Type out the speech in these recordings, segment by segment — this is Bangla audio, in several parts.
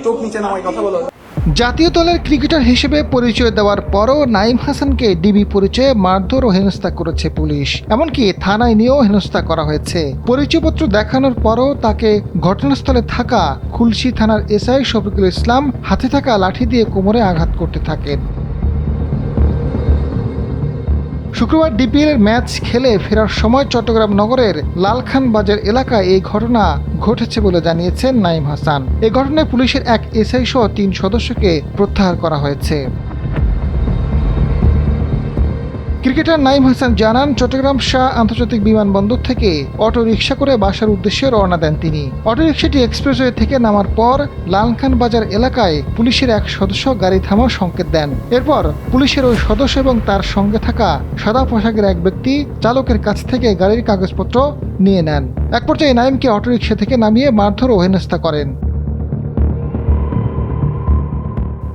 চোখ নিচে নামাই কথা বলো। জাতীয় দলের ক্রিকেটার হিসেবে পরিচয় দেওয়ার পরও নাঈম হাসানকে ডিবি পরিচয়ে মারধর ও হেনস্থা করেছে পুলিশ, এমনকি থানায় নিয়েও হেনস্থা করা হয়েছে। পরিচয়পত্র দেখানোর পরও তাকে ঘটনাস্থলে থাকা খুলশী থানার এসআই শফিকুল ইসলাম হাতে থাকা লাঠি দিয়ে কোমরে আঘাত করতে থাকেন। শুক্রবার ডিপিএলের ম্যাচ খেলে ফেরার সময় চট্টগ্রাম নগরের লালখান বাজার এলাকায় এই ঘটনা ঘটেছে বলে জানিয়েছেন নাঈম হাসান। এই ঘটনায় পুলিশের এক এসআই সহ ৩ সদস্যকে প্রত্যাহার করা হয়েছে। ক্রিকেটার নাঈম হাসান জানান, চট্টগ্রাম শাহ আন্তর্জাতিক বিমানবন্দর থেকে অটো রিকশা করে বাসার উদ্দেশ্যে রওনা দেন তিনি। অটোরিকশাটি এক্সপ্রেসওয়ে থেকে নামার পর লালখান বাজার এলাকায় পুলিশের এক সদস্য গাড়ি থামার সংকেত দেন। এরপর পুলিশের ওই সদস্য এবং তার সঙ্গে থাকা সাদা পোশাকের এক ব্যক্তি চালকের কাছ থেকে গাড়ির কাগজপত্র নিয়ে নেন। এক পর্যায়ে নাঈমকে অটোরিকশা থেকে নামিয়ে মারধর ও হেনস্থা করেন।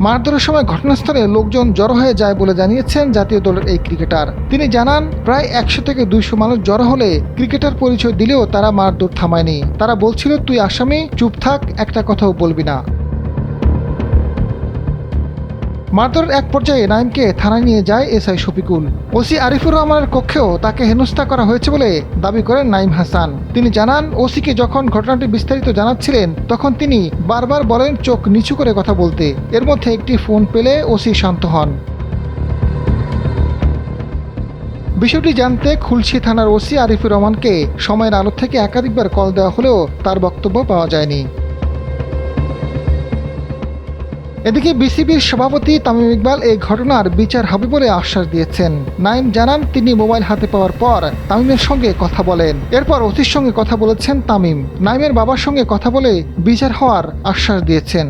মারধরের সময় ঘটনাস্থলে লোকজন জড়ো হয়ে যায় বলে জানিয়েছেন জাতীয় দলের এই ক্রিকেটার। তিনি জানান, প্রায় ১০০ থেকে ২০০ মানুষ জড়ো হলে ক্রিকেটার পরিচয় দিলেও তারা মারধর থামায়নি। তারা বলছিল, তুই আসামি, চুপ থাক, একটা কথাও বলবি না। মারধরের এক পর্যায়ে নাঈমকে থানায় নিয়ে যায় এসআই শফিকুল। ওসি আরিফুর রহমানের কক্ষেও তাকে হেনস্থা করা হয়েছে বলে দাবি করেন নাঈম হাসান। তিনি জানান, ওসিকে যখন ঘটনাটি বিস্তারিত জানাচ্ছিলেন তখন তিনি বারবার বলেন চোখ নিচু করে কথা বলতে। এর মধ্যে একটি ফোন পেলে ওসি শান্ত হন। বিষয়টি জানতে খুলশী থানার ওসি আরিফুর রহমানকে সময়ের আলো থেকে একাধিকবার কল দেওয়া হলেও তার বক্তব্য পাওয়া যায়নি। এদিকে বিসিবির সভাপতি তামিম ইকবাল এই ঘটনার বিচার হবে বলে আশ্বাস দিয়েছেন। নাঈম জানান, তিনি মোবাইল হাতে পাওয়ার পর তামিমের সঙ্গে কথা বলেন। এরপর ওসির সঙ্গে কথা বলেছেন তামিম। নাঈমের বাবার সঙ্গে কথা বলে বিচার হওয়ার আশ্বাস দিয়েছেন।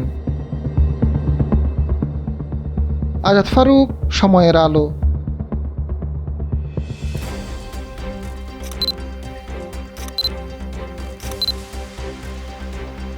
আজাদ ফারুক, সময়ের আলো।